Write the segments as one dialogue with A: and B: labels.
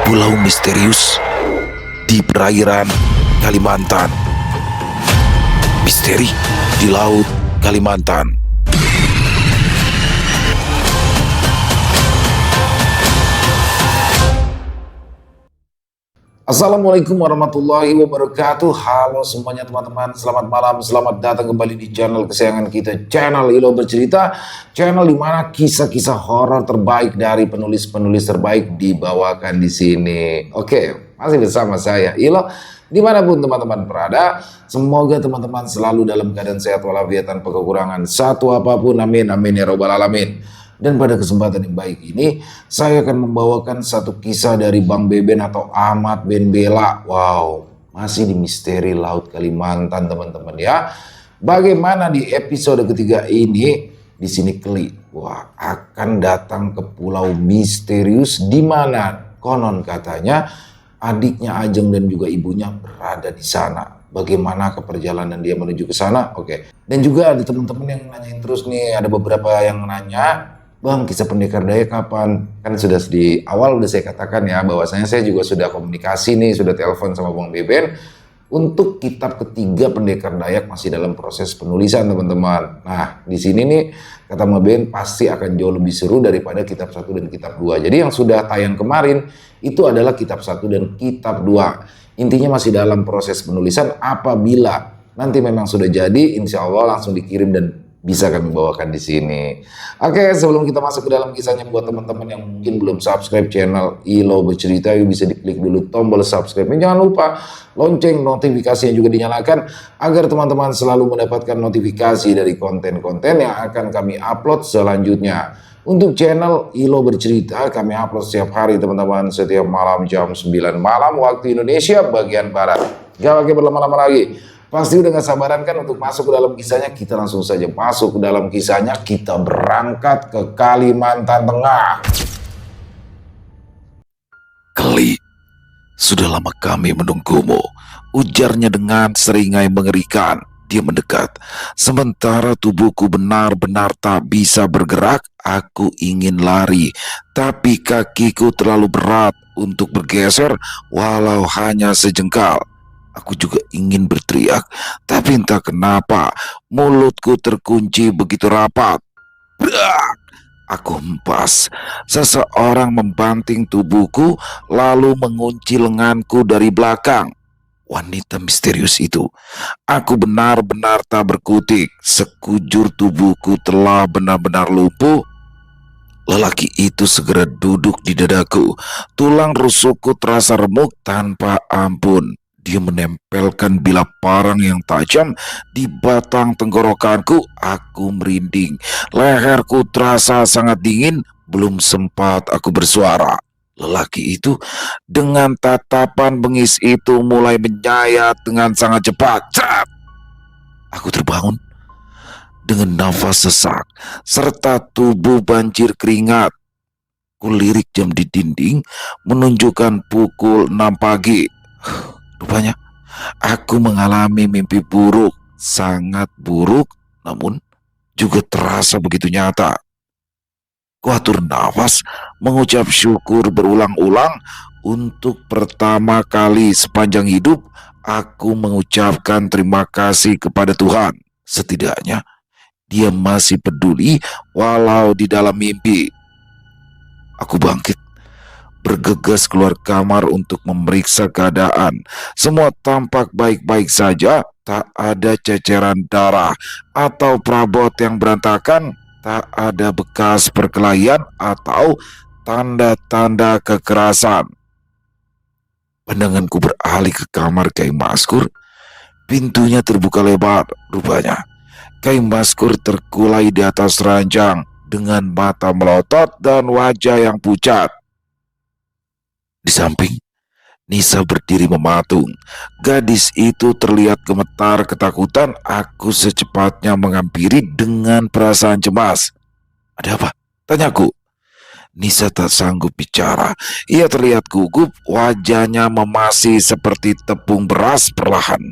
A: Pulau misterius di perairan Kalimantan. Misteri di laut Kalimantan. Assalamualaikum warahmatullahi wabarakatuh. Halo semuanya teman-teman, selamat malam, selamat datang kembali di channel kesayangan kita, channel Ilo Bercerita. Channel dimana kisah-kisah horor terbaik dari penulis-penulis terbaik dibawakan di sini. Oke, masih bersama saya Ilo. Dimanapun teman-teman berada, semoga teman-teman selalu dalam keadaan sehat walafiat tanpa kekurangan satu apapun. Amin, amin ya robbal alamin. Dan pada kesempatan yang baik ini, saya akan membawakan satu kisah dari Bang Beben atau Ahmad Ben Bella. Wow, masih di misteri Laut Kalimantan teman-teman ya. Bagaimana di episode ketiga ini, di sini Keli, wah, akan datang ke pulau misterius di mana konon katanya adiknya Ajeng dan juga ibunya berada di sana. Bagaimana keperjalanan dia menuju ke sana? Oke. Dan juga ada teman-teman yang nanyain terus nih, ada beberapa yang nanya, Bang, kisah Pendekar Dayak kapan? Kan sudah di awal udah saya katakan ya, bahwasanya saya juga sudah komunikasi nih, sudah telepon sama Bang Beben. Untuk kitab ketiga Pendekar Dayak masih dalam proses penulisan teman-teman. Nah, di sini nih, kata Bang Beben pasti akan jauh lebih seru daripada kitab 1 dan kitab 2. Jadi yang sudah tayang kemarin, itu adalah kitab 1 dan kitab 2. Intinya masih dalam proses penulisan. Apabila nanti memang sudah jadi, insya Allah langsung dikirim dan bisa kami bawakan di sini. Oke, sebelum kita masuk ke dalam kisahnya, buat teman-teman yang mungkin belum subscribe channel Ilo Bercerita, yuk bisa diklik dulu tombol subscribe. Dan jangan lupa lonceng notifikasinya juga dinyalakan agar teman-teman selalu mendapatkan notifikasi dari konten-konten yang akan kami upload selanjutnya. Untuk channel Ilo Bercerita kami upload setiap hari teman-teman, setiap malam jam 9 malam waktu Indonesia bagian Barat. Gak pakai berlama-lama lagi. Pasti udah gak sabaran kan untuk masuk ke dalam kisahnya. Kita langsung saja masuk ke dalam kisahnya. Kita berangkat ke Kalimantan Tengah. Keli, sudah lama kami menunggumu, ujarnya dengan seringai mengerikan. Dia mendekat. Sementara tubuhku benar-benar tak bisa bergerak. Aku ingin lari, tapi kakiku terlalu berat untuk bergeser walau hanya sejengkal. Aku juga ingin berteriak, tapi entah kenapa mulutku terkunci begitu rapat. Brak! Aku hempas. Seseorang membanting tubuhku lalu mengunci lenganku dari belakang. Wanita misterius itu. Aku benar-benar tak berkutik. Sekujur tubuhku telah benar-benar lumpuh. Lelaki itu segera duduk di dadaku. Tulang rusukku terasa remuk tanpa ampun. Dia menempelkan bilah parang yang tajam di batang tenggorokanku. Aku merinding. Leherku terasa sangat dingin. Belum sempat aku bersuara, lelaki itu dengan tatapan bengis itu mulai menyayat dengan sangat cepat. Cerat! Aku terbangun dengan nafas sesak serta tubuh banjir keringat. Kulirik jam di dinding menunjukkan pukul 6 pagi. Rupanya aku mengalami mimpi buruk, sangat buruk, namun juga terasa begitu nyata. Kuatur nafas, mengucap syukur berulang-ulang. Untuk pertama kali sepanjang hidup, aku mengucapkan terima kasih kepada Tuhan. Setidaknya, Dia masih peduli walau di dalam mimpi. Aku bangkit, bergegas keluar kamar untuk memeriksa keadaan. Semua tampak baik-baik saja, tak ada ceceran darah atau perabot yang berantakan, tak ada bekas perkelahian atau tanda-tanda kekerasan. Pandanganku beralih ke kamar Kyai Maskur. Pintunya terbuka lebar. Rupanya Kyai Maskur terkulai di atas ranjang dengan mata melotot dan wajah yang pucat. Di samping, Nisa berdiri mematung. Gadis itu terlihat gemetar ketakutan. Aku secepatnya menghampiri dengan perasaan cemas. Ada apa? Tanyaku. Nisa tak sanggup bicara. Ia terlihat gugup, wajahnya memasi seperti tepung beras perlahan.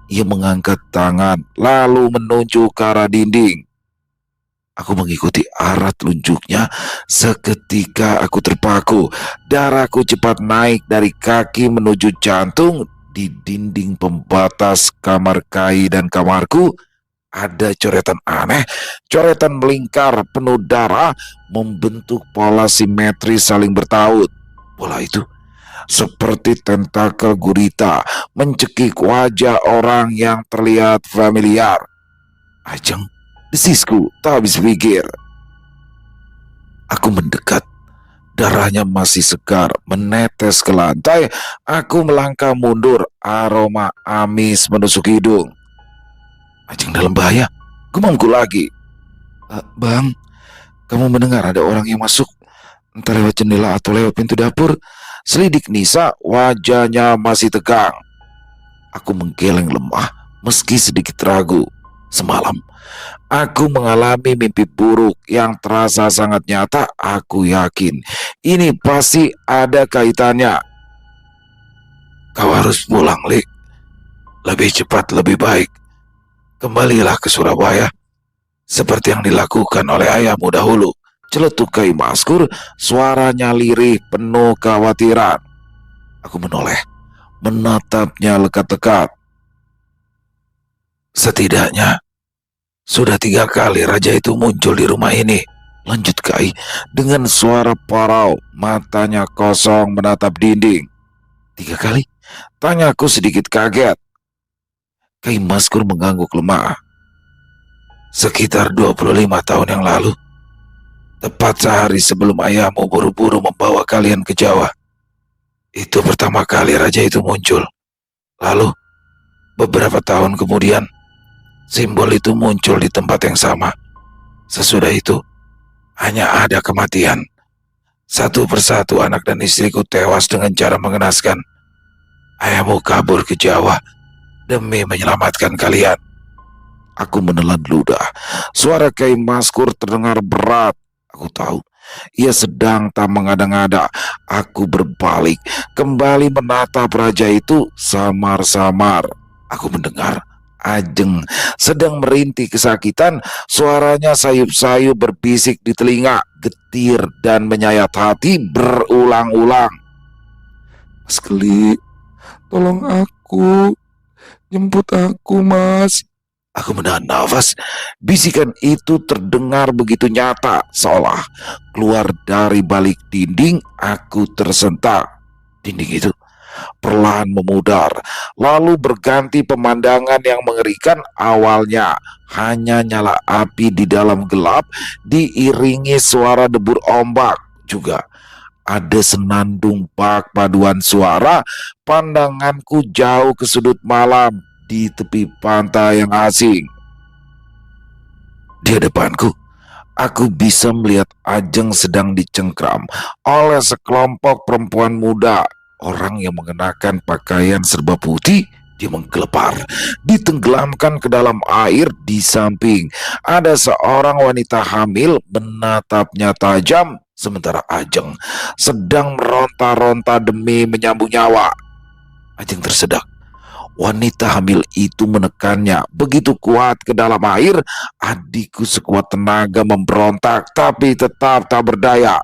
A: Ia mengangkat tangan, lalu menunjuk ke arah dinding. Aku mengikuti arah telunjuknya. Seketika aku terpaku. Darahku cepat naik dari kaki menuju jantung. Di dinding pembatas kamar Kai dan kamarku ada coretan aneh. Coretan melingkar penuh darah membentuk pola simetris saling bertaut. Pola itu seperti tentakel gurita mencekik wajah orang yang terlihat familiar. Ajeng, desisku tak habis pikir. Aku mendekat. Darahnya masih segar, menetes ke lantai. Aku melangkah mundur, aroma amis menusuk hidung. Ajeng dalam bahaya, gumamku lagi. Bang, kamu mendengar ada orang yang masuk? Entah lewat jendela atau lewat pintu dapur. Selidik Nisa, wajahnya masih tegang. Aku menggeleng lemah, meski sedikit ragu. Semalam, aku mengalami mimpi buruk yang terasa sangat nyata. Aku yakin ini pasti ada kaitannya. Kau harus pulang, Li. Lebih cepat, lebih baik. Kembalilah ke Surabaya, seperti yang dilakukan oleh ayahmu dahulu. Celetuk Kai Maskur, suaranya lirih penuh kekhawatiran. Aku menoleh, menatapnya lekat-lekat. Setidaknya sudah 3 kali raja itu muncul di rumah ini, lanjut Kai dengan suara parau, matanya kosong menatap dinding. 3 kali? Tanyaku sedikit kaget. Kai Maskur mengangguk lemah. Sekitar 25 tahun yang lalu, tepat sehari sebelum ayahmu buru-buru membawa kalian ke Jawa. Itu pertama kali raja itu muncul. Lalu, beberapa tahun kemudian, simbol itu muncul di tempat yang sama. Sesudah itu, hanya ada kematian. Satu persatu anak dan istriku tewas dengan cara mengenaskan. Ayahmu kabur ke Jawa demi menyelamatkan kalian. Aku menelan ludah. Suara Kai Maskur terdengar berat. Aku tahu ia sedang tak mengada-ngada. Aku berbalik, kembali menatap raja itu samar-samar. Aku mendengar Ajeng sedang merintih kesakitan. Suaranya sayup-sayup berbisik di telinga, getir dan menyayat hati berulang-ulang. Mas Keli, tolong aku, jemput aku, Mas. Aku menahan nafas. Bisikan itu terdengar begitu nyata, seolah keluar dari balik dinding. Aku tersentak. Dinding itu perlahan memudar, lalu berganti pemandangan yang mengerikan. Awalnya hanya nyala api di dalam gelap, diiringi suara debur ombak. Juga ada senandung bak paduan suara. Pandanganku jauh ke sudut malam di tepi pantai yang asing. Di hadapanku, aku bisa melihat Ajeng sedang dicengkram oleh sekelompok perempuan muda. Orang yang mengenakan pakaian serba putih, dia menggelepar, ditenggelamkan ke dalam air. Di samping ada seorang wanita hamil menatapnya tajam, sementara Ajeng sedang meronta-ronta demi menyambung nyawa. Ajeng tersedak. Wanita hamil itu menekannya begitu kuat ke dalam air. Adikku sekuat tenaga memberontak, tapi tetap tak berdaya.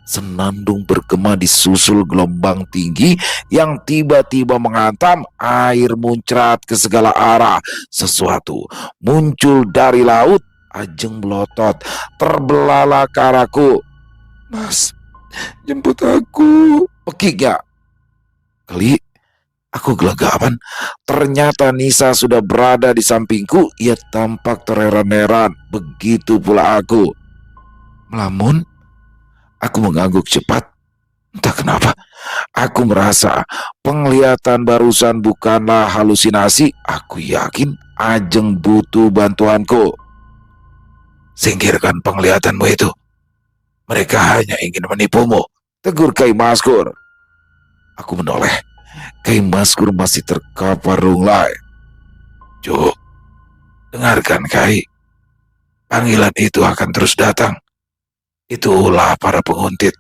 A: Senandung bergema disusul gelombang tinggi yang tiba-tiba menghantam. Air muncrat ke segala arah. Sesuatu muncul dari laut. Ajeng melotot, terbelalak ke arahku. Mas, jemput aku, pekiknya. Keli, aku gelagapan. Ternyata Nisa sudah berada di sampingku. Ia tampak terheran-heran. Begitu pula aku. Melamun, aku mengangguk cepat. Entah kenapa, aku merasa penglihatan barusan bukanlah halusinasi. Aku yakin Ajeng butuh bantuanku. Singkirkan penglihatanmu itu. Mereka hanya ingin menipumu, tegur Kai Maskur. Aku menoleh. Kai Maskur masih terkapar lunglai. Cuk, dengarkan Kai. Panggilan itu akan terus datang. Itulah para penguntit.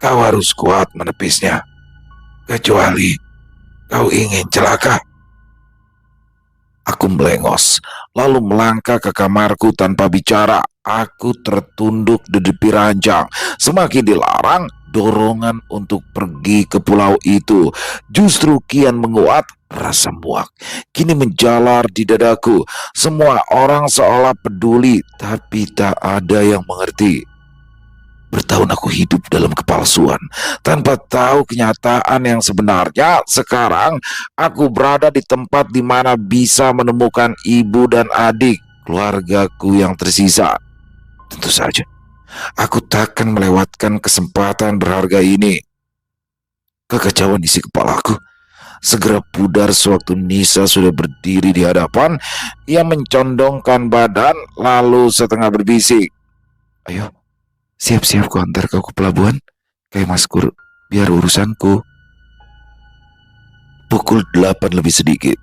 A: Kau harus kuat menepisnya. Kecuali kau ingin celaka. Aku melengos, lalu melangkah ke kamarku tanpa bicara. aku tertunduk di tepi ranjang. Semakin dilarang, dorongan untuk pergi ke pulau itu justru kian menguat. Rasa muak kini menjalar di dadaku. Semua orang seolah peduli, tapi tak ada yang mengerti. Bertahun aku hidup dalam kepalsuan, tanpa tahu kenyataan yang sebenarnya. Sekarang aku berada di tempat di mana bisa menemukan ibu dan adik keluargaku yang tersisa. Tentu saja, aku takkan melewatkan kesempatan berharga ini. Kekacauan isi kepalaku segera pudar sewaktu Nisa sudah berdiri di hadapan. Ia mencondongkan badan lalu setengah berbisik, "Ayo, siap-siap ku antar kau ke pelabuhan. Kayak Maskur, biar urusanku." Pukul 8 lebih sedikit,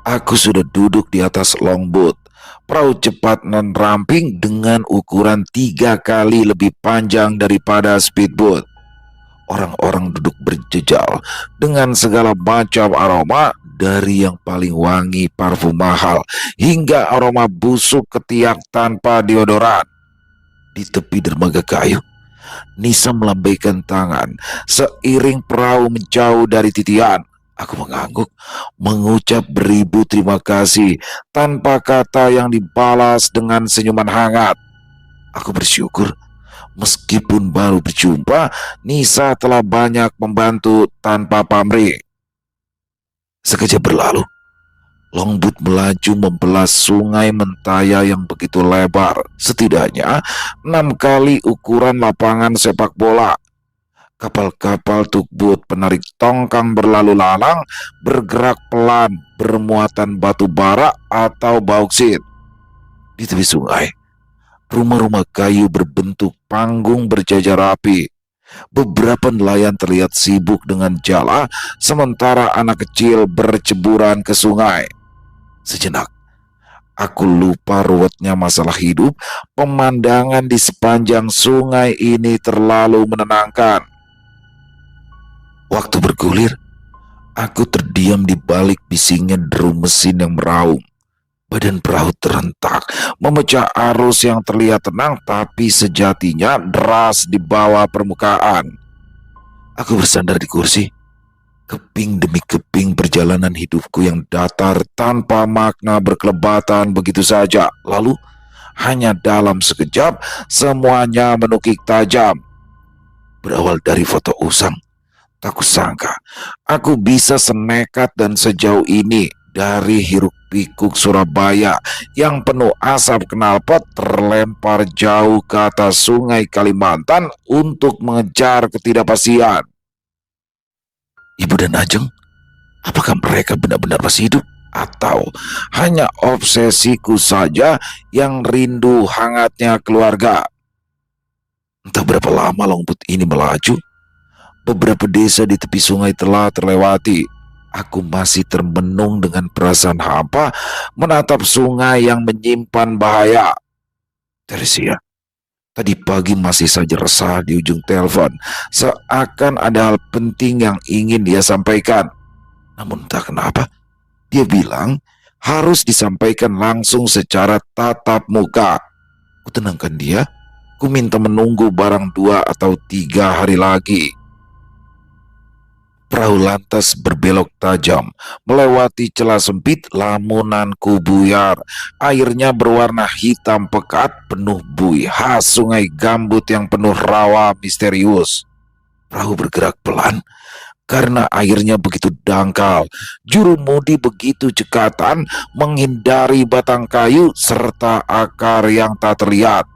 A: aku sudah duduk di atas longboat, perahu cepat non ramping dengan ukuran 3 kali lebih panjang daripada speedboat. Orang-orang duduk berjejal dengan segala macam aroma, dari yang paling wangi parfum mahal hingga aroma busuk ketiak tanpa deodoran. Di tepi dermaga kayu, Nisa melambaikan tangan seiring perahu menjauh dari titian. Aku mengangguk, mengucap beribu terima kasih tanpa kata yang dibalas dengan senyuman hangat. Aku bersyukur meskipun baru berjumpa, Nisa telah banyak membantu tanpa pamrih. Sekejap berlalu, longboat melaju membelah sungai Mentaya yang begitu lebar, setidaknya 6 kali ukuran lapangan sepak bola. Kapal-kapal tugboat penarik tongkang berlalu lalang, bergerak pelan, bermuatan batu bara atau bauksit. Di tepi sungai, rumah-rumah kayu berbentuk panggung berjajar rapi. Beberapa nelayan terlihat sibuk dengan jala, sementara anak kecil berceburan ke sungai. Sejenak, aku lupa ruwetnya masalah hidup. Pemandangan di sepanjang sungai ini terlalu menenangkan. Waktu bergulir, aku terdiam di balik bisingnya deru mesin yang meraung. Badan perahu terentak, memecah arus yang terlihat tenang tapi sejatinya deras di bawah permukaan. Aku bersandar di kursi. Keping demi keping perjalanan hidupku yang datar tanpa makna berkelebatan begitu saja. Lalu, hanya dalam sekejap, semuanya menukik tajam. Berawal dari foto usang, tak kusangka aku bisa senekat dan sejauh ini. Dari hiruk-pikuk Surabaya yang penuh asap knalpot, terlempar jauh ke atas sungai Kalimantan untuk mengejar ketidakpastian. Ibu dan Ajeng, apakah mereka benar-benar masih hidup? Atau hanya obsesiku saja yang rindu hangatnya keluarga? Entah berapa lama longboat ini melaju. Beberapa desa di tepi sungai telah terlewati. Aku masih termenung dengan perasaan hampa menatap sungai yang menyimpan bahaya. Teresia, tadi pagi masih saja resah di ujung telepon, seakan ada hal penting yang ingin dia sampaikan. Namun entah kenapa, dia bilang harus disampaikan langsung secara tatap muka. Kutenangkan dia, ku minta menunggu barang 2 atau 3 hari lagi. Perahu lantas berbelok tajam, melewati celah sempit. Lamunanku buyar. Airnya berwarna hitam pekat, penuh buih khas sungai gambut yang penuh rawa misterius. Perahu bergerak pelan karena airnya begitu dangkal. Jurumudi begitu cekatan, menghindari batang kayu serta akar yang tak terlihat.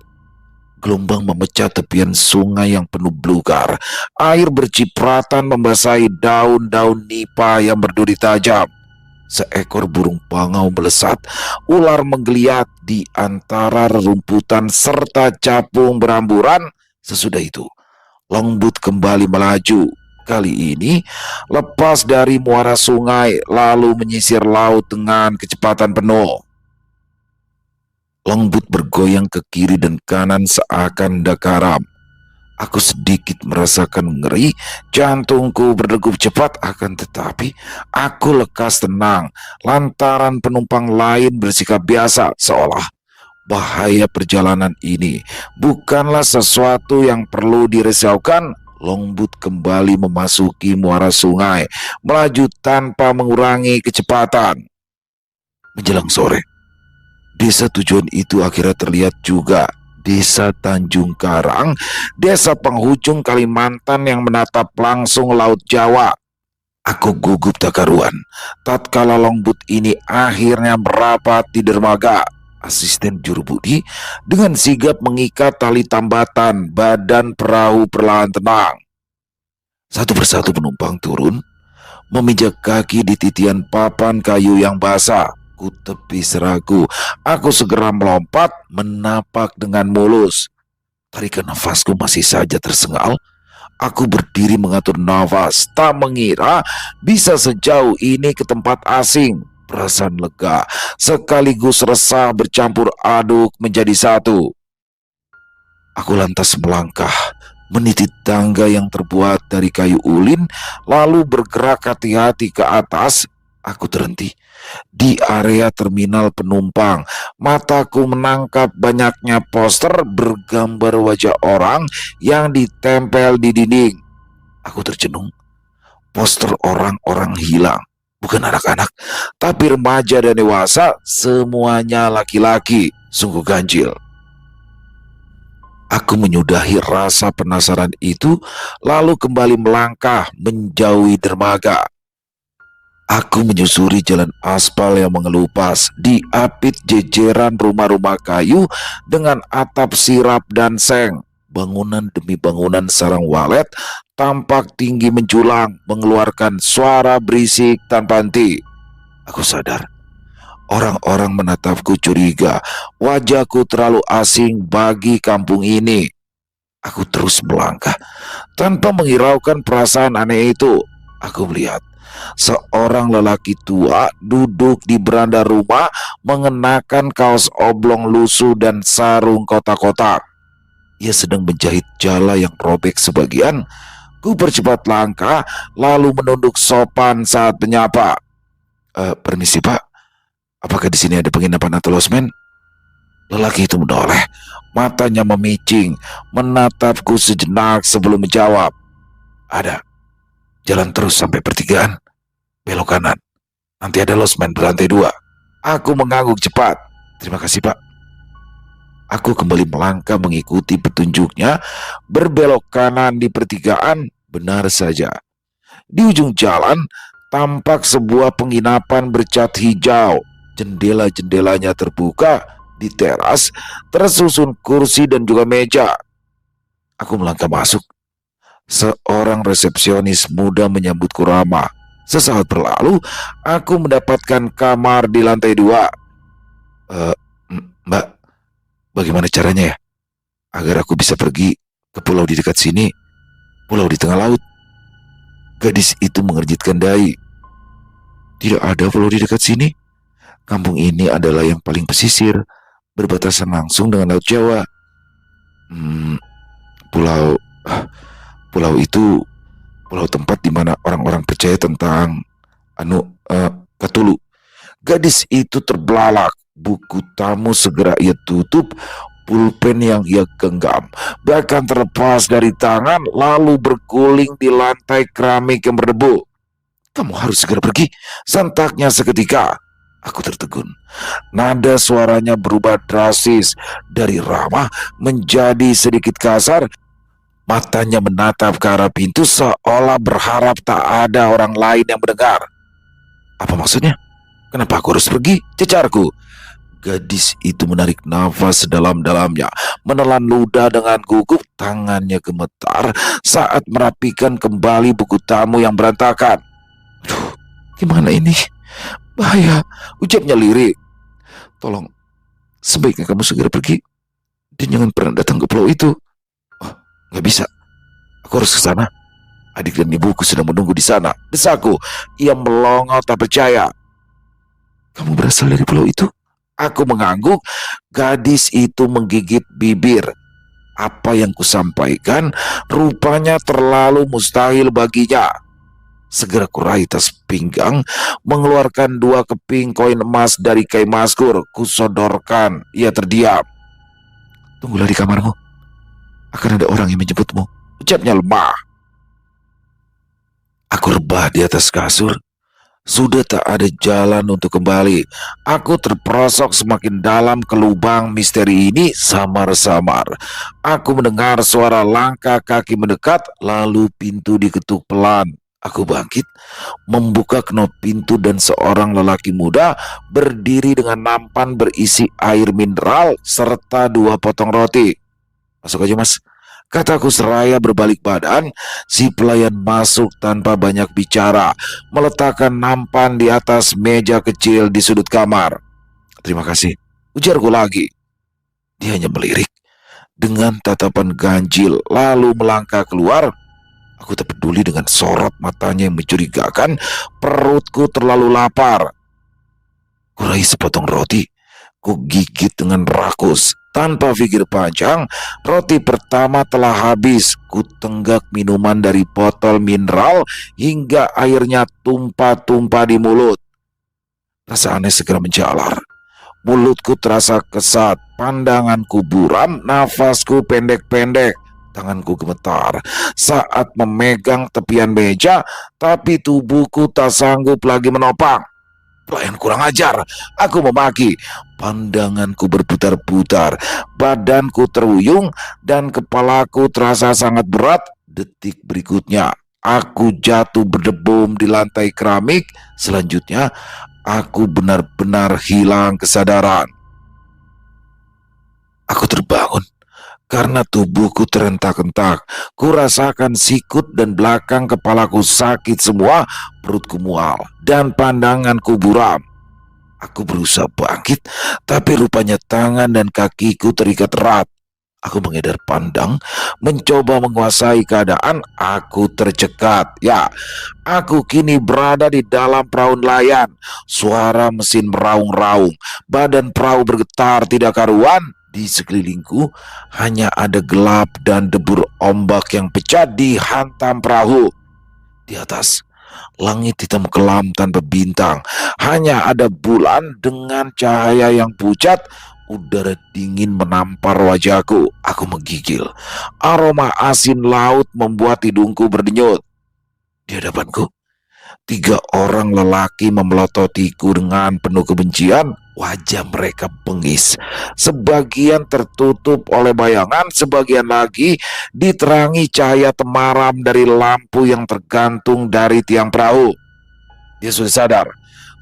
A: Gelombang memecah tepian sungai yang penuh belukar. Air bercipratan membasahi daun-daun nipa yang berduri tajam. Seekor burung bangau melesat, ular menggeliat di antara rerumputan serta capung beramburan. Sesudah itu, longboat kembali melaju. Kali ini lepas dari muara sungai lalu menyisir laut dengan kecepatan penuh. Longboat bergoyang ke kiri dan kanan seakan hendak karam. Aku sedikit merasakan ngeri, jantungku berdegup cepat, akan tetapi aku lekas tenang lantaran penumpang lain bersikap biasa, seolah Bahaya perjalanan ini bukanlah sesuatu yang perlu dirisaukan. Longboot kembali memasuki muara sungai, melaju tanpa mengurangi kecepatan. Menjelang sore, desa tujuan itu akhirnya terlihat juga. Desa Tanjung Karang, desa penghujung Kalimantan yang menatap langsung Laut Jawa. Aku gugup tak karuan tatkala longboot ini akhirnya merapat di dermaga. Asisten juru budi dengan sigap mengikat tali tambatan badan perahu perlahan tenang. Satu persatu penumpang turun, memijak kaki di titian papan kayu yang basah. Ku tepis ragu, aku segera melompat, menapak dengan mulus. Tarikan nafasku masih saja tersengal. Aku berdiri mengatur nafas, tak mengira bisa sejauh ini ke tempat asing. Perasaan lega, sekaligus resah bercampur aduk menjadi satu. Aku lantas melangkah, meniti tangga yang terbuat dari kayu ulin, lalu bergerak hati-hati ke atas. Aku terhenti di area terminal penumpang. Mataku menangkap banyaknya poster bergambar wajah orang yang ditempel di dinding. Aku tercenung. Poster orang-orang hilang. Bukan anak-anak, tapi remaja dan dewasa, semuanya laki-laki. Sungguh ganjil. Aku menyudahi rasa penasaran itu, lalu kembali melangkah menjauhi dermaga. Aku menyusuri jalan aspal yang mengelupas, diapit jejeran rumah-rumah kayu dengan atap sirap dan seng. Bangunan demi bangunan sarang walet tampak tinggi menjulang, mengeluarkan suara berisik tanpa henti. Aku sadar, orang-orang menatapku curiga. Wajahku terlalu asing bagi kampung ini. Aku terus melangkah tanpa menghiraukan perasaan aneh itu. Aku melihat seorang lelaki tua duduk di beranda rumah mengenakan kaos oblong lusuh dan sarung kotak-kotak. Ia sedang menjahit jala yang robek sebagian. Ku percepat langkah lalu menunduk sopan saat menyapa. Permisi Pak, apakah di sini ada penginapan atau losmen? Lelaki itu menoleh, matanya memicing, menatapku sejenak sebelum menjawab. Ada, jalan terus sampai pertigaan, belok kanan. Nanti ada losmen berlantai 2. Aku mengangguk cepat. Terima kasih Pak. Aku kembali melangkah mengikuti petunjuknya, berbelok kanan di pertigaan. Benar saja, di ujung jalan tampak sebuah penginapan bercat hijau. Jendela-jendelanya terbuka, di teras tersusun kursi dan juga meja. Aku melangkah masuk. Seorang resepsionis muda menyambutku ramah. Sesaat berlalu, aku mendapatkan kamar di lantai 2. Mbak, bagaimana caranya ya agar aku bisa pergi ke pulau di dekat sini, pulau di tengah laut? Gadis itu mengerjitkan dahi. Tidak ada pulau di dekat sini. Kampung ini adalah yang paling pesisir, berbatasan langsung dengan Laut Jawa. Pulau pulau itu pulau tempat di mana orang-orang percaya tentang Cthulhu. Gadis itu terbelalak. Buku tamu segera ia tutup. Pulpen yang ia genggam bahkan terlepas dari tangan, lalu berguling di lantai keramik yang berdebu. Kamu harus segera pergi, sentaknya seketika. Aku tertegun. Nada suaranya berubah drastis, dari ramah menjadi sedikit kasar. Matanya menatap ke arah pintu seolah berharap tak ada orang lain yang mendengar. Apa maksudnya? Kenapa aku harus pergi? Cecarku. Gadis itu menarik nafas sedalam-dalamnya, menelan ludah dengan gugup. Tangannya gemetar saat merapikan kembali buku tamu yang berantakan. Aduh, gimana ini? Bahaya, ucapnya lirik. Tolong, sebaiknya kamu segera pergi dan jangan pernah datang ke pulau itu. Oh, gak bisa. Aku harus ke sana. Adik dan ibuku sedang menunggu di sana. Desaku. Ia melongo tak percaya. Kamu berasal dari pulau itu? Aku mengangguk. Gadis itu menggigit bibir. Apa yang kusampaikan rupanya terlalu mustahil baginya. Segera kurai tas pinggang, mengeluarkan 2 keping koin emas dari Kai Maskur. Kusodorkan. Ia terdiam. "Tunggulah di kamarmu. Akan ada orang yang menjemputmu," ucapnya lemah. Aku rebah di atas kasur. Sudah tak ada jalan untuk kembali. Aku terperosok semakin dalam ke lubang misteri ini samar-samar. Aku mendengar suara langkah kaki mendekat, lalu pintu diketuk pelan. Aku bangkit, membuka knop pintu dan seorang lelaki muda berdiri dengan nampan berisi air mineral serta 2 potong roti. "Masuk aja, Mas," kataku seraya berbalik badan. Si pelayan masuk tanpa banyak bicara, meletakkan nampan di atas meja kecil di sudut kamar. "Terima kasih," ujarku lagi. Dia hanya melirik dengan tatapan ganjil, lalu melangkah keluar. Aku tak peduli dengan sorot matanya yang mencurigakan. Perutku terlalu lapar. Kurai sepotong roti, ku gigit dengan rakus. Tanpa pikir panjang, roti pertama telah habis. Ku tenggak minuman dari botol mineral hingga airnya tumpah-tumpah di mulut. Rasa aneh segera menjalar. Mulutku terasa kesat, pandanganku buram, nafasku pendek-pendek. Tanganku gemetar saat memegang tepian meja, tapi tubuhku tak sanggup lagi menopang. "Pelayan kurang ajar," aku memaki. Pandanganku berputar-putar, badanku terhuyung, dan kepalaku terasa sangat berat. Detik berikutnya, aku jatuh berdebum di lantai keramik. Selanjutnya, aku benar-benar hilang kesadaran. Aku terbangun karena tubuhku terentak-entak. Kurasakan sikut dan belakang kepalaku sakit semua, perutku mual, dan pandanganku buram. Aku berusaha bangkit, tapi rupanya tangan dan kakiku terikat erat. Aku mengedar pandang, mencoba menguasai keadaan. Aku tercekat. Ya, aku kini berada di dalam perahu nelayan. Suara mesin meraung-raung, badan perahu bergetar tidak karuan. Di sekelilingku hanya ada gelap dan debur ombak yang pecah dihantam perahu. Di atas, langit hitam kelam tanpa bintang. Hanya ada bulan dengan cahaya yang pucat. Udara dingin menampar wajahku. Aku menggigil. Aroma asin laut membuat hidungku berdenyut. Di hadapanku, 3 orang lelaki memelototiku dengan penuh kebencian. Wajah mereka bengis, sebagian tertutup oleh bayangan, sebagian lagi diterangi cahaya temaram dari lampu yang tergantung dari tiang perahu. "Dia sudah sadar,"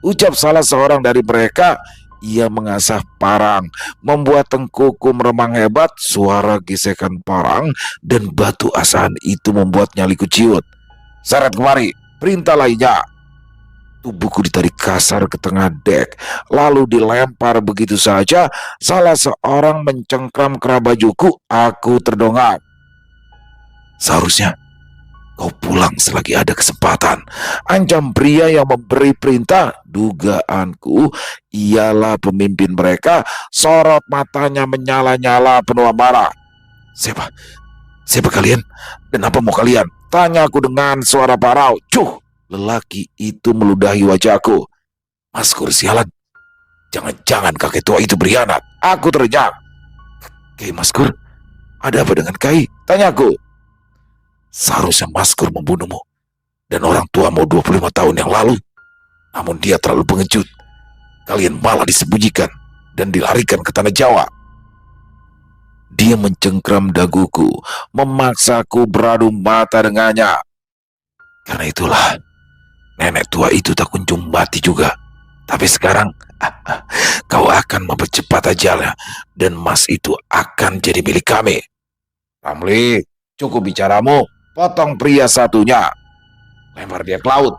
A: ucap salah seorang dari mereka. Ia mengasah parang, membuat tengkuku meremang hebat. Suara gesekan parang dan batu asahan itu membuat nyaliku ciut. "Seret kemari," perintah lainnya. Tubuhku ditarik kasar ke tengah dek, lalu dilempar begitu saja. Salah seorang mencengkram kerah bajuku. Aku terdongak. "Seharusnya kau pulang selagi ada kesempatan," ancam pria yang memberi perintah. Dugaanku ialah pemimpin mereka. Sorot matanya menyala-nyala penuh amarah. Siapa? Siapa kalian? Dan apa mau kalian?" tanya aku dengan suara parau. "Cuh!" Lelaki itu meludahi wajahku. "Maskur, sialan. Jangan-jangan kakek tua itu berkhianat," aku teriak. "Kai Maskur, ada apa dengan Kai?" tanyaku. "Seharusnya Maskur membunuhmu dan orang tuamu 25 tahun yang lalu. Namun dia terlalu pengecut. Kalian malah disembunyikan dan dilarikan ke tanah Jawa." Dia mencengkram daguku, memaksaku beradu mata dengannya. "Karena itulah nenek tua itu tak kunjung mati juga. Tapi sekarang kau akan mempercepat ajalnya, dan emas itu akan jadi milik kami." "Ramli, cukup bicaramu," potong pria satunya. "Lempar dia ke laut."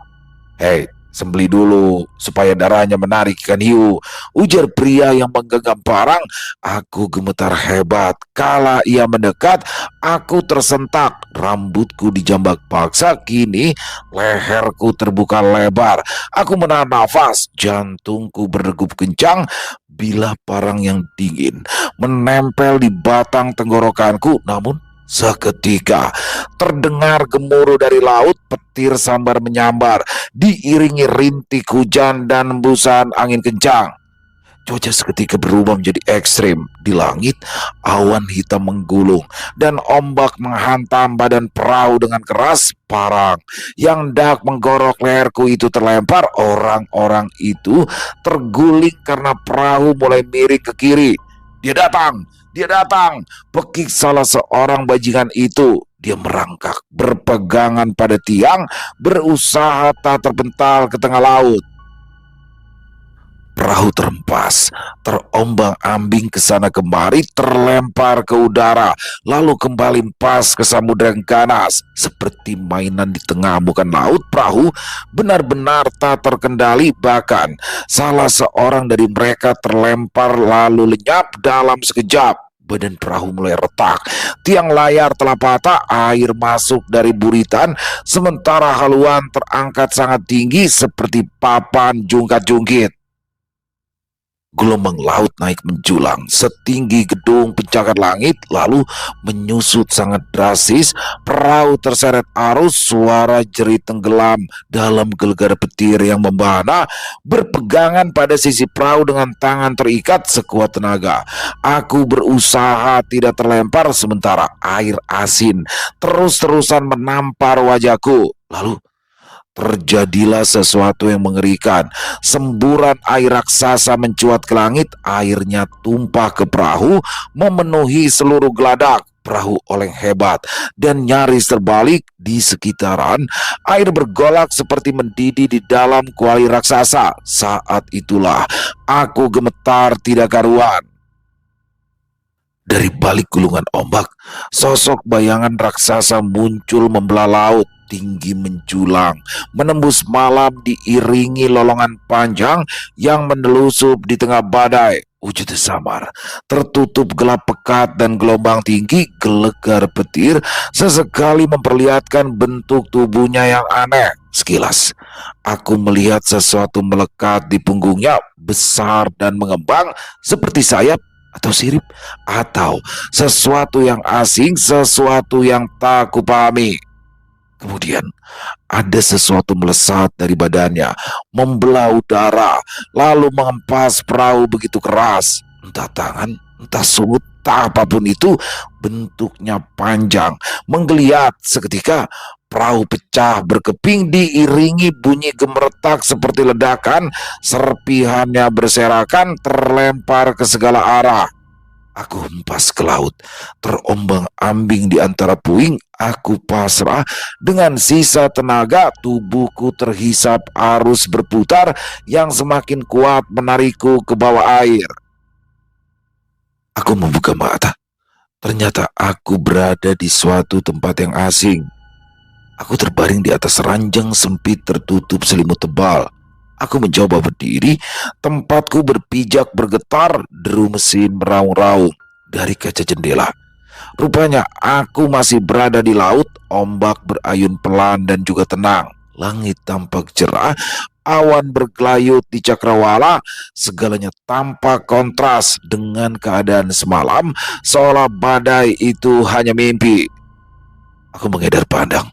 A: "Hei, sembeli dulu supaya darahnya menarik ikan hiu," ujar pria yang menggenggam parang. Aku gemetar hebat. Kala ia mendekat, aku tersentak. Rambutku dijambak paksa. Kini leherku terbuka lebar. Aku menahan nafas. Jantungku berdegup kencang. Bilah parang yang dingin menempel di batang tenggorokanku. Namun Seketika terdengar gemuruh dari laut, petir sambar menyambar, diiringi rintik hujan dan hembusan angin kencang. Cuaca seketika berubah menjadi ekstrim. Di langit, awan hitam menggulung dan ombak menghantam badan perahu dengan keras. Parang yang hendak menggorok leherku itu terlempar. Orang-orang itu terguling karena perahu mulai miring ke kiri. Dia datang! Dia datang! Pekik salah seorang bajingan itu. Dia merangkak, berpegangan pada tiang, berusaha tak terpental ke tengah laut. Perahu terhempas, terombang-ambing ke sana kemari, terlempar ke udara, lalu kembali pas ke samudera yang ganas. Seperti mainan di tengah amukan laut, perahu benar-benar tak terkendali. Bahkan salah seorang dari mereka terlempar lalu lenyap dalam sekejap. Badan perahu mulai retak, tiang layar telah patah, air masuk dari buritan, sementara haluan terangkat sangat tinggi seperti papan jungkat-jungkit. Gelombang laut naik menjulang setinggi gedung pencakar langit, lalu menyusut sangat drastis. Perahu terseret arus, suara jerit tenggelam dalam gelegar petir yang membahana. Berpegangan pada sisi perahu dengan tangan terikat sekuat tenaga, aku berusaha tidak terlempar, sementara air asin terus-terusan menampar wajahku. Lalu terjadilah sesuatu yang mengerikan. Semburan air raksasa mencuat ke langit, airnya tumpah ke perahu, memenuhi seluruh geladak. Perahu oleng hebat dan nyaris terbalik. Di sekitaran, air bergolak seperti mendidih di dalam kuali raksasa. Saat itulah aku gemetar tidak karuan. Dari balik gulungan ombak, sosok bayangan raksasa muncul membelah laut, tinggi menjulang, menembus malam diiringi lolongan panjang yang menelusup di tengah badai. Wujudnya samar, tertutup gelap pekat dan gelombang tinggi. Gelegar petir sesekali memperlihatkan bentuk tubuhnya yang aneh. Sekilas, aku melihat sesuatu melekat di punggungnya, besar dan mengembang seperti sayap atau sirip, atau sesuatu yang asing, sesuatu yang tak kupahami. Kemudian ada sesuatu melesat dari badannya, membelah udara, lalu mengempas perahu begitu keras. Entah tangan, entah sungut, tak apapun itu, bentuknya panjang, menggeliat. Seketika perahu pecah berkeping, diiringi bunyi gemeretak seperti ledakan. Serpihannya berserakan, terlempar ke segala arah. Aku hempas ke laut, terombang-ambing di antara puing. Aku pasrah dengan sisa tenaga. Tubuhku terhisap arus berputar yang semakin kuat menarikku ke bawah air. Aku membuka mata. Ternyata aku berada di suatu tempat yang asing. Aku terbaring di atas ranjang sempit tertutup selimut tebal. Aku mencoba berdiri, tempatku berpijak bergetar, deru mesin meraung-raung dari kaca jendela. Rupanya aku masih berada di laut, ombak berayun pelan dan juga tenang. Langit tampak cerah, awan bergelayut di cakrawala, segalanya tampak kontras dengan keadaan semalam, seolah badai itu hanya mimpi. Aku mengedar pandang.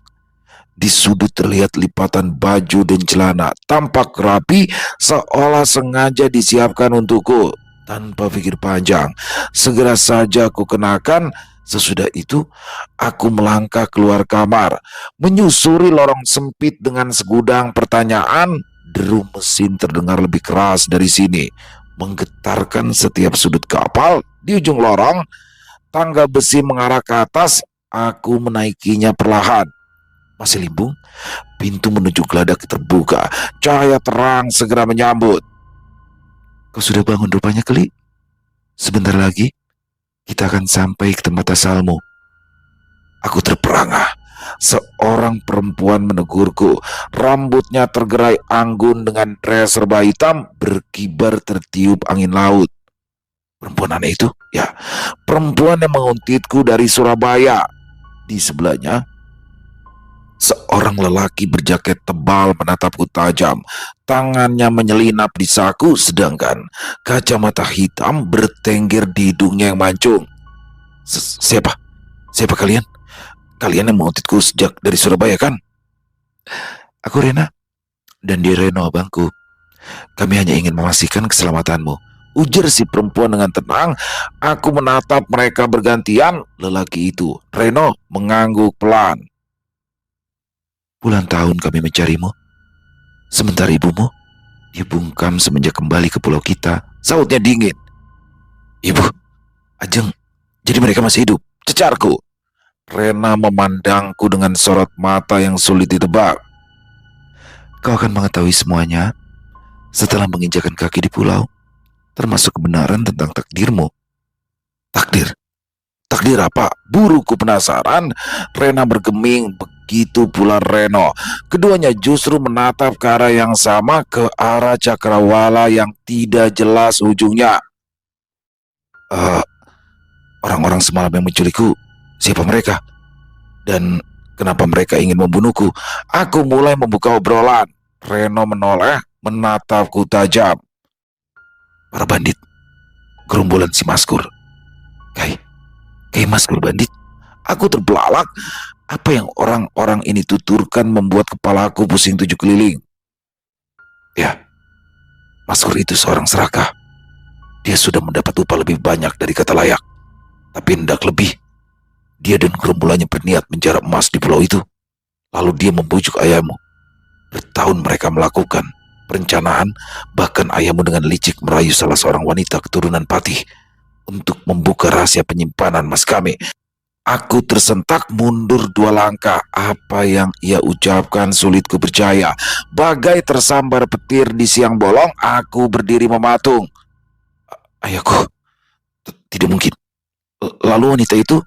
A: Di sudut terlihat lipatan baju dan celana, tampak rapi, seolah sengaja disiapkan untukku. Tanpa pikir panjang, segera saja aku kenakan. Sesudah itu, aku melangkah keluar kamar, menyusuri lorong sempit dengan segudang pertanyaan. Deru mesin terdengar lebih keras dari sini, menggetarkan setiap sudut kapal. Di ujung lorong, tangga besi mengarah ke atas. Aku menaikinya perlahan. Masih limbung, pintu menuju geladak terbuka. Cahaya terang segera menyambut. Kau sudah bangun rupanya, Keli. Sebentar lagi kita akan sampai ke tempat asalmu. Aku terperangah. Seorang perempuan menegurku. Rambutnya tergerai anggun dengan dress serba hitam, berkibar tertiup angin laut. Perempuan aneh itu? Ya, perempuan yang menguntitku dari Surabaya. Di sebelahnya, seorang lelaki berjaket tebal menatapku tajam. Tangannya menyelinap di saku, sedangkan kacamata hitam bertengger di hidungnya yang mancung. Siapa? Siapa kalian? Kalian yang mengutitku sejak dari Surabaya kan? Aku Rena, dan dia Reno abangku. Kami hanya ingin memastikan keselamatanmu, ujar si perempuan dengan tenang. Aku menatap mereka bergantian. Lelaki itu, Reno, mengangguk pelan. Puluhan tahun kami mencarimu. Sementara ibumu dibungkam semenjak kembali ke pulau kita, sautnya dingin. Ibu, Ajeng, jadi mereka masih hidup, cecarku. Rena memandangku dengan sorot mata yang sulit ditebak. Kau akan mengetahui semuanya setelah menginjakan kaki di pulau, termasuk kebenaran tentang takdirmu. Takdir? Takdir apa? Buruku penasaran. Rena bergeming, begitu pula Reno. Keduanya justru menatap ke arah yang sama, ke arah cakrawala yang tidak jelas ujungnya. Eh, orang-orang semalam yang menculikku, siapa mereka? Dan kenapa mereka ingin membunuhku? Aku mulai membuka obrolan. Reno menoleh, menatapku tajam. Para bandit, gerombolan si Maskur. Kayak Maskur bandit. Aku terbelalak. Apa yang orang-orang ini tuturkan membuat kepalaku pusing tujuh keliling. Ya, Maskur itu seorang serakah. Dia sudah mendapat upah lebih banyak dari kata layak. Tapi hendak lebih. Dia dan gerombolannya berniat menjarah emas di pulau itu. Lalu dia membujuk ayahmu. Bertahun mereka melakukan perencanaan, bahkan ayahmu dengan licik merayu salah seorang wanita keturunan Patih untuk membuka rahasia penyimpanan emas kami. Aku tersentak mundur 2 langkah. Apa yang ia ucapkan sulit ku percaya. Bagai tersambar petir di siang bolong, aku berdiri mematung. Ayahku, tidak mungkin. Lalu wanita itu?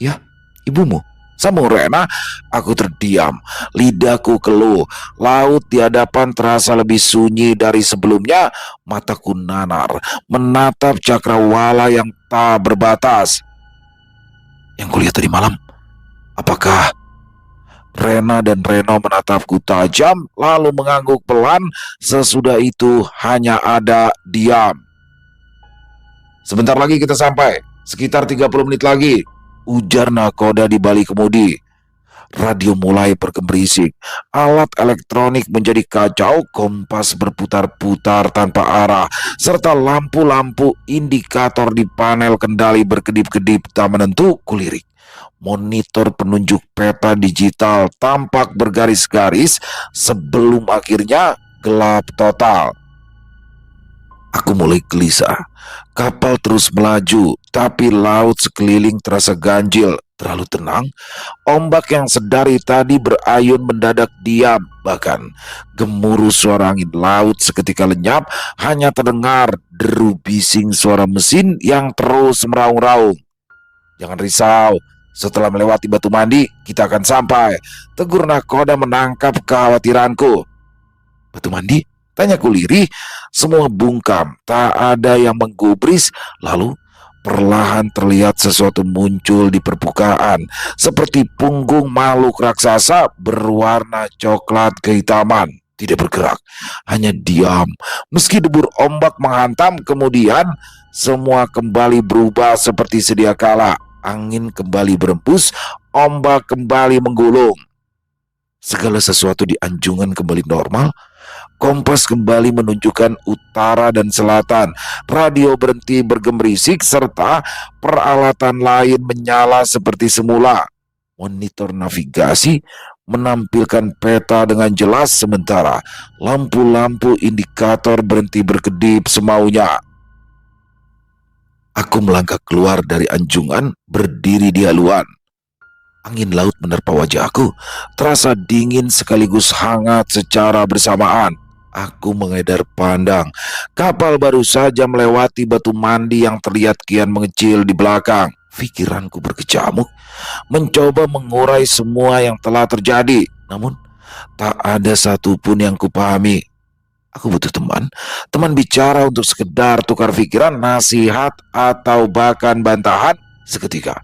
A: Ya, ibumu. Sambung Rena. Aku terdiam, lidahku keluh. Laut di hadapan terasa lebih sunyi dari sebelumnya. Mataku nanar, menatap cakrawala yang tak berbatas. Yang kulihat tadi malam, apakah? Rena dan Reno menatapku tajam, lalu mengangguk pelan. Sesudah itu hanya ada diam. Sebentar lagi kita sampai, sekitar 30 menit lagi, ujar nakoda di balik kemudi. Radio mulai bergemerisik, alat elektronik menjadi kacau, kompas berputar-putar tanpa arah, serta lampu-lampu indikator di panel kendali berkedip-kedip tak menentu kulirik. Monitor penunjuk peta digital tampak bergaris-garis sebelum akhirnya gelap total. Aku mulai gelisah. Kapal terus melaju, tapi laut sekeliling terasa ganjil, terlalu tenang. Ombak yang sedari tadi berayun mendadak diam. Bahkan gemuruh suara angin laut seketika lenyap. Hanya terdengar deru bising suara mesin yang terus meraung-raung. Jangan risau, setelah melewati Batu Mandi kita akan sampai, tegur nakoda menangkap kekhawatiranku. Batu Mandi? Tanyaku lirih. Semua bungkam, tak ada yang menggubris. Lalu perlahan terlihat sesuatu muncul di permukaan, seperti punggung makhluk raksasa berwarna coklat kehitaman. Tidak bergerak, hanya diam. Meski debur ombak menghantam, kemudian semua kembali berubah seperti sedia kala. Angin kembali berembus, ombak kembali menggulung. Segala sesuatu di anjungan kembali normal. Kompas kembali menunjukkan utara dan selatan. Radio berhenti bergemerisik serta peralatan lain menyala seperti semula. Monitor navigasi menampilkan peta dengan jelas, sementara lampu-lampu indikator berhenti berkedip semaunya. Aku melangkah keluar dari anjungan, berdiri di haluan. Angin laut menerpa wajahku, terasa dingin sekaligus hangat secara bersamaan. Aku mengedar pandang. Kapal baru saja melewati Batu Mandi yang terlihat kian mengecil di belakang. Pikiranku berkecamuk, mencoba mengurai semua yang telah terjadi. Namun, tak ada satupun yang kupahami. Aku butuh teman bicara untuk sekedar tukar pikiran, nasihat, atau bahkan bantahan. Seketika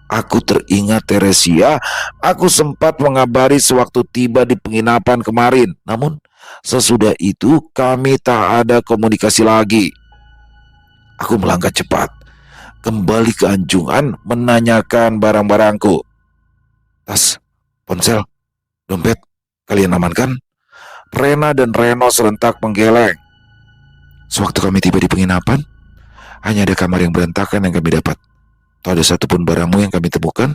A: aku teringat Teresia. Aku sempat mengabari sewaktu tiba di penginapan kemarin. Namun sesudah itu kami tak ada komunikasi lagi. Aku melangkah cepat. kembali ke anjungan menanyakan barang-barangku. Tas, ponsel, dompet, kalian amankan? Rena dan Reno serentak menggeleng. Sewaktu kami tiba di penginapan, hanya ada kamar yang berantakan yang kami dapat. Tak ada satupun barangmu yang kami temukan.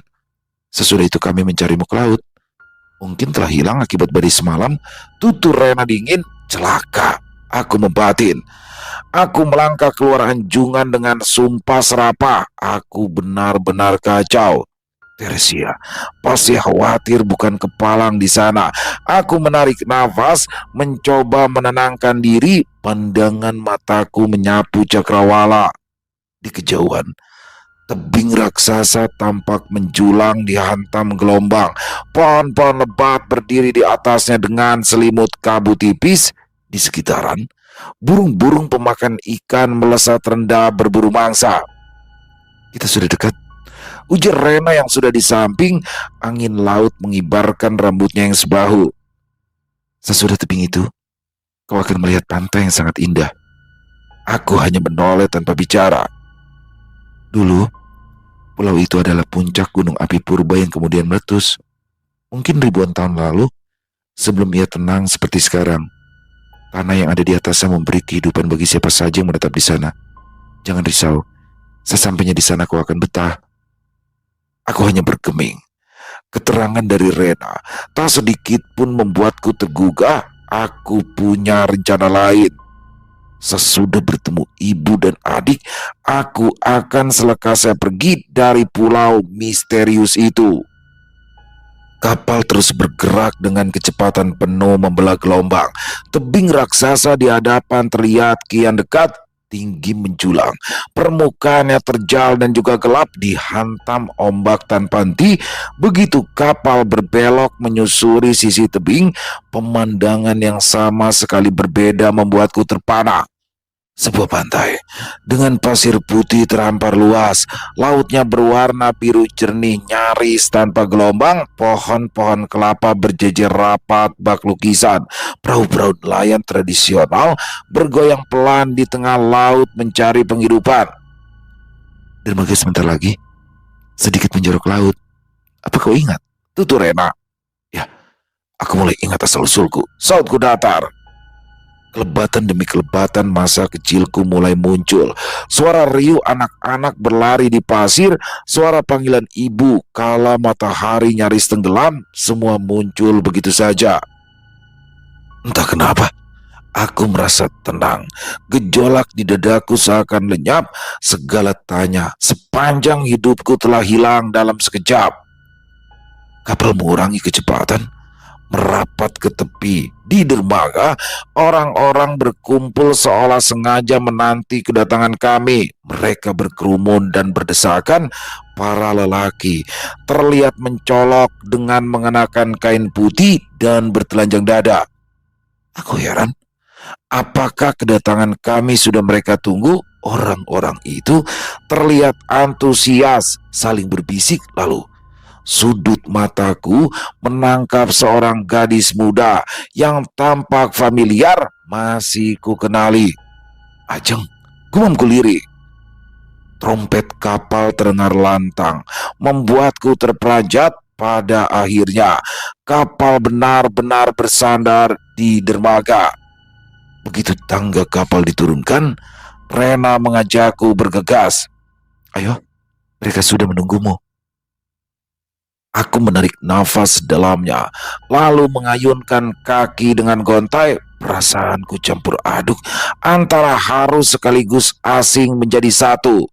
A: Sesudah itu kami mencarimu ke laut. Mungkin telah hilang akibat badai semalam. Tutur Rena dingin. Celaka. Aku membatin. Aku melangkah keluar anjungan dengan sumpah serapah. Aku benar-benar kacau. Teresia pasti khawatir bukan kepalang di sana. Aku menarik nafas, mencoba menenangkan diri. Pandangan mataku menyapu cakrawala. Di kejauhan, tebing raksasa tampak menjulang dihantam gelombang. Pohon-pohon lebat berdiri di atasnya dengan selimut kabut tipis. Di sekitaran, burung-burung pemakan ikan melesat rendah berburu mangsa. Kita sudah dekat, ujar Rena yang sudah di samping. Angin laut mengibarkan rambutnya yang sebahu. Sesudah tebing itu, kau akan melihat pantai yang sangat indah. Aku hanya menoleh tanpa bicara. Dulu, pulau itu adalah puncak gunung api purba yang kemudian meletus. Mungkin ribuan tahun lalu, sebelum ia tenang seperti sekarang. Tanah yang ada di atasnya memberi kehidupan bagi siapa saja yang menetap di sana. Jangan risau, sesampainya di sana kau akan betah. Aku hanya bergeming. Keterangan dari Rena tak sedikit pun membuatku tergugah. Aku punya rencana lain. Sesudah bertemu ibu dan adik, aku akan selekasnya pergi dari pulau misterius itu. Kapal terus bergerak dengan kecepatan penuh membelah gelombang. Tebing raksasa di hadapan terlihat kian dekat, tinggi menjulang. Permukaannya terjal dan juga gelap, dihantam ombak tanpa henti. Begitu kapal berbelok menyusuri sisi tebing, pemandangan yang sama sekali berbeda membuatku terpana. Sebuah pantai dengan pasir putih terhampar luas, lautnya berwarna biru jernih nyaris tanpa gelombang, pohon-pohon kelapa berjejer rapat bak lukisan, perahu-perahu nelayan tradisional bergoyang pelan di tengah laut mencari penghidupan. Dermaga sebentar lagi, sedikit menjorok laut. Apa kau ingat? Tutur Rena. Ya, aku mulai ingat asal-usulku. Sautku datar. Kelebatan demi kelebatan masa kecilku mulai muncul. Suara riuh anak-anak berlari di pasir, suara panggilan ibu kala matahari nyaris tenggelam, semua muncul begitu saja. Entah kenapa, aku merasa tenang. Gejolak di dadaku seakan lenyap. Segala tanya sepanjang hidupku telah hilang dalam sekejap. Kapal mengurangi kecepatan, merapat ke tepi. Di dermaga, orang-orang berkumpul seolah sengaja menanti kedatangan kami. Mereka berkerumun dan berdesakan. Para lelaki terlihat mencolok dengan mengenakan kain putih dan bertelanjang dada. Aku heran, apakah kedatangan kami sudah mereka tunggu? Orang-orang itu terlihat antusias, saling berbisik. Lalu sudut mataku menangkap seorang gadis muda yang tampak familiar. Masih ku kenali. Ajeng, gumamku lirik. Trompet kapal terdengar lantang, membuatku terperanjat. Pada akhirnya, kapal benar-benar bersandar di dermaga. Begitu tangga kapal diturunkan, Rena mengajakku bergegas. Ayo, mereka sudah menunggumu. Aku menarik nafas dalamnya, lalu mengayunkan kaki dengan gontai. Perasaanku campur aduk antara harus sekaligus asing menjadi satu.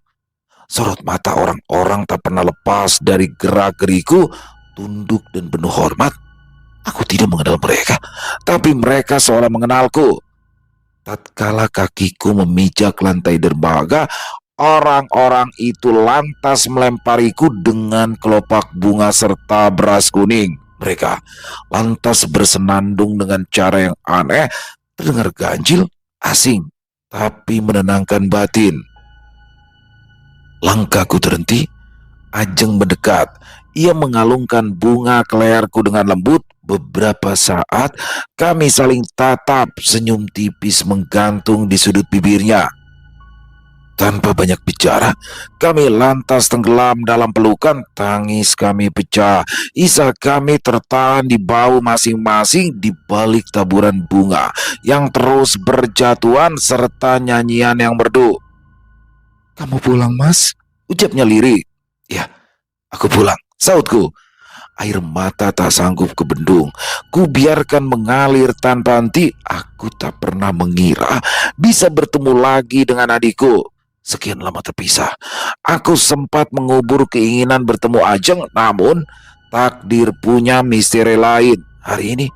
A: Sorot mata orang-orang tak pernah lepas dari gerak-geriku, tunduk dan penuh hormat. Aku tidak mengenal mereka, tapi mereka seolah mengenalku. Tatkala kakiku memijak lantai dermaga, orang-orang itu lantas melempariku dengan kelopak bunga serta beras kuning. Mereka lantas bersenandung dengan cara yang aneh, terdengar ganjil, asing, tapi menenangkan batin. Langkahku terhenti. Ajeng mendekat. Ia mengalungkan bunga ke leherku dengan lembut. Beberapa saat kami saling tatap, senyum tipis menggantung di sudut bibirnya. Tanpa banyak bicara, kami lantas tenggelam dalam pelukan. Tangis kami pecah, isa kami tertahan di bau masing-masing di balik taburan bunga yang terus berjatuhan serta nyanyian yang merdu. "Kamu pulang, Mas?" ucapnya lirik. "Ya, aku pulang," sautku. Air mata tak sanggup kebendung. Ku biarkan mengalir tanpa henti. Aku tak pernah mengira bisa bertemu lagi dengan adikku. Sekian lama terpisah, aku sempat mengubur keinginan bertemu Ajeng, namun takdir punya misteri lain. Hari ini,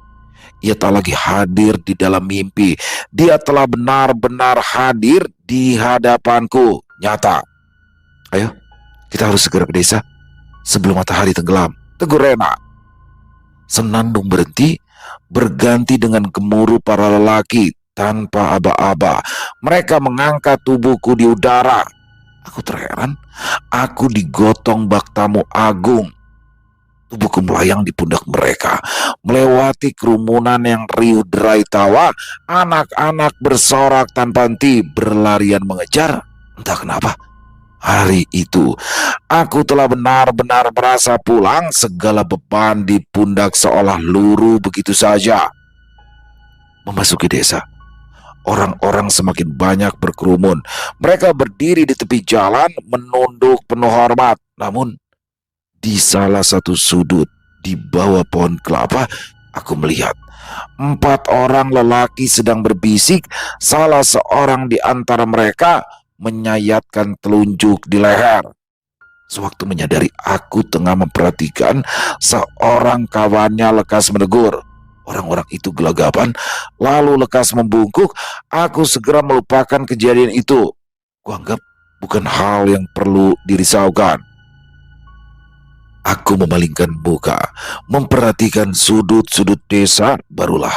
A: ia tak lagi hadir di dalam mimpi. Dia telah benar-benar hadir di hadapanku, nyata. "Ayo, kita harus segera ke desa sebelum matahari tenggelam," tegur Rena. Senandung berhenti, berganti dengan gemuruh para lelaki tanpa aba-aba. Mereka mengangkat tubuhku di udara. Aku terheran, aku digotong bak tamu agung. Tubuhku melayang di pundak mereka, melewati kerumunan yang riuh derai tawa. Anak-anak bersorak tanpa henti, berlarian mengejar. Entah kenapa, hari itu aku telah benar-benar merasa pulang. Segala beban di pundak seolah luruh begitu saja. Memasuki desa, orang-orang semakin banyak berkerumun. Mereka berdiri di tepi jalan, menunduk penuh hormat. Namun, di salah satu sudut, di bawah pohon kelapa, aku melihat 4 orang lelaki sedang berbisik. Salah seorang di antara mereka menyayatkan telunjuk di leher. Sewaktu menyadari aku tengah memperhatikan, seorang kawannya lekas menegur. Orang-orang itu gelagapan, lalu lekas membungkuk. Aku segera melupakan kejadian itu. Kuanggap bukan hal yang perlu dirisaukan. Aku memalingkan muka, memperhatikan sudut-sudut desa. Barulah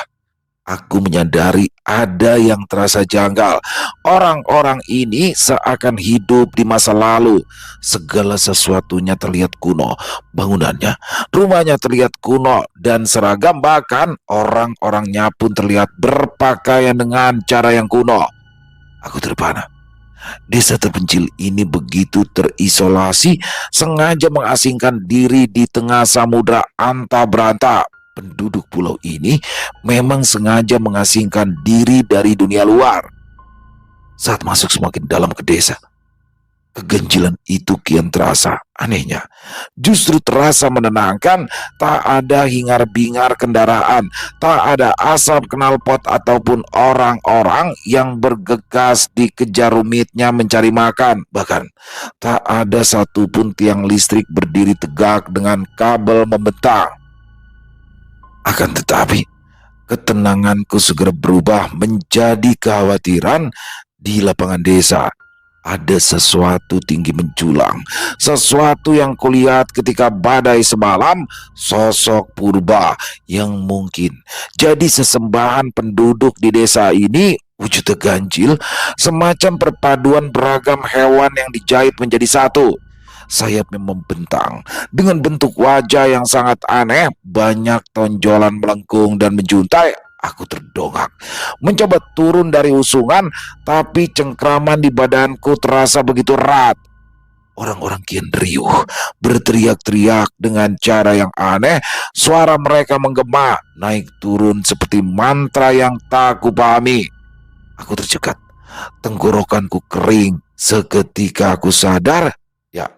A: aku menyadari ada yang terasa janggal. Orang-orang ini seakan hidup di masa lalu. Segala sesuatunya terlihat kuno. Bangunannya, rumahnya terlihat kuno dan seragam. Bahkan orang-orangnya pun terlihat berpakaian dengan cara yang kuno. Aku terpana. Desa terpencil ini begitu terisolasi, sengaja mengasingkan diri di tengah samudra anta beranta. Penduduk pulau ini memang sengaja mengasingkan diri dari dunia luar. Saat masuk semakin dalam ke desa, keganjilan itu kian terasa. Anehnya, justru terasa menenangkan. Tak ada hingar-bingar kendaraan, tak ada asap knalpot ataupun orang-orang yang bergegas dikejar rumitnya mencari makan. Bahkan, tak ada satupun tiang listrik berdiri tegak dengan kabel membentang. Akan tetapi, ketenanganku segera berubah menjadi kekhawatiran. Di lapangan desa, ada sesuatu tinggi menjulang, sesuatu yang kulihat ketika badai semalam. Sosok purba yang mungkin jadi sesembahan penduduk di desa ini. Wujudnya ganjil, semacam perpaduan beragam hewan yang dijahit menjadi satu. Sayapnya membentang dengan bentuk wajah yang sangat aneh, banyak tonjolan melengkung dan menjuntai. Aku terdongak, mencoba turun dari usungan, tapi cengkraman di badanku terasa begitu erat. Orang-orang kian riuh, berteriak-teriak dengan cara yang aneh. Suara mereka menggema, naik turun seperti mantra yang tak kupahami. Aku tercekat, tenggorokanku kering. Seketika aku sadar, ya,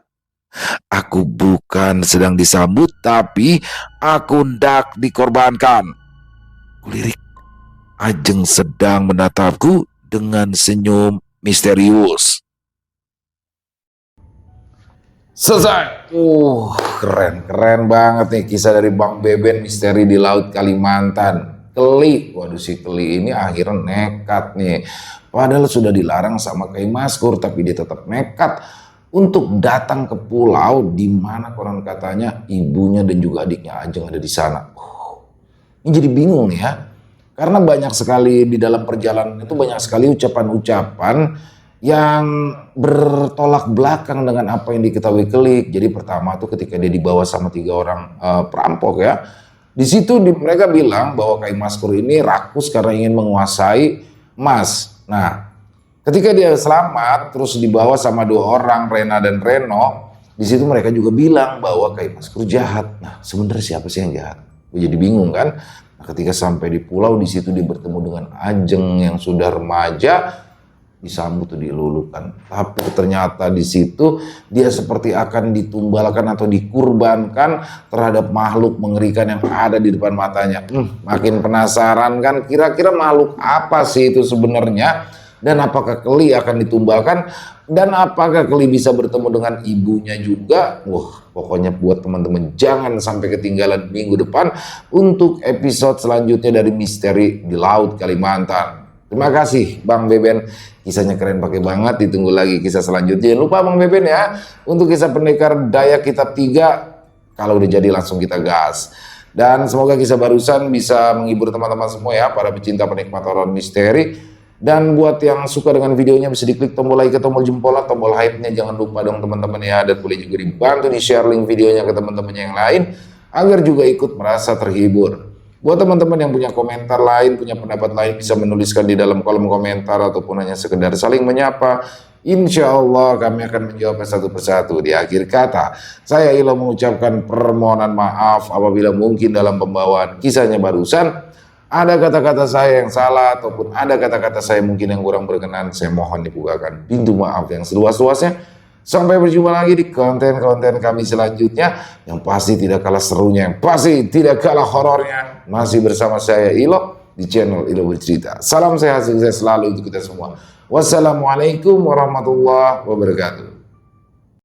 A: aku bukan sedang disambut, tapi aku hendak dikorbankan. Kulirik, Ajeng sedang menatapku dengan senyum misterius. Selesai. Keren banget nih kisah dari Bang Beben, misteri di Laut Kalimantan. Keli, waduh si Keli ini akhirnya nekat nih. Padahal sudah dilarang sama Kyai Maskur, tapi dia tetap nekat untuk datang ke pulau di mana konon katanya ibunya dan juga adiknya Ajeng ada di sana. Ini jadi bingung nih ya, karena banyak sekali di dalam perjalanan itu banyak sekali ucapan-ucapan yang bertolak belakang dengan apa yang diketahui Kelik. Jadi pertama tuh ketika dia dibawa sama 3 orang perampok ya, di situ mereka bilang bahwa Kyai Maskur ini rakus karena ingin menguasai emas. Nah, Ketika dia selamat, terus dibawa sama 2 orang, Rena dan Reno, di situ mereka juga bilang bahwa Kyai Maskur jahat. Nah, sebenarnya siapa sih yang jahat? Gue jadi bingung kan. Nah, ketika sampai di pulau, di situ dia bertemu dengan Ajeng yang sudah remaja, disambut tuh, dilulukan. Tapi ternyata di situ dia seperti akan ditumbalkan atau dikurbankan terhadap makhluk mengerikan yang ada di depan matanya. Makin penasaran kan, kira-kira makhluk apa sih itu sebenarnya? Dan apakah Keli akan ditumbalkan? Dan apakah Keli bisa bertemu dengan ibunya juga? Wah, pokoknya buat teman-teman jangan sampai ketinggalan minggu depan untuk episode selanjutnya dari Misteri di Laut Kalimantan. Terima kasih Bang Beben, kisahnya keren pakai banget, ditunggu lagi kisah selanjutnya. Jangan lupa Bang Beben ya, untuk kisah pendekar Dayak Kitab 3, kalau udah jadi langsung kita gas. Dan semoga kisah barusan bisa menghibur teman-teman semua ya, para pecinta penikmat horor misteri. Dan buat yang suka dengan videonya bisa diklik tombol like, tombol jempol, tombol hype-nya jangan lupa dong teman-teman ya. Dan boleh juga dibantu di-share link videonya ke teman-teman yang lain, agar juga ikut merasa terhibur. Buat teman-teman yang punya komentar lain, punya pendapat lain, bisa menuliskan di dalam kolom komentar ataupun hanya sekedar saling menyapa. Insya Allah kami akan menjawabnya satu persatu. Di akhir kata, saya Ilo mengucapkan permohonan maaf apabila mungkin dalam pembawaan kisahnya barusan ada kata-kata saya yang salah ataupun ada kata-kata saya mungkin yang kurang berkenan. Saya mohon dibukakan pintu maaf yang seluas-luasnya. Sampai berjumpa lagi di konten-konten kami selanjutnya yang pasti tidak kalah serunya, yang pasti tidak kalah horornya. Masih bersama saya Ilo di channel Ilo Bercerita. Salam sehat sukses selalu untuk kita semua. Wassalamualaikum warahmatullahi wabarakatuh.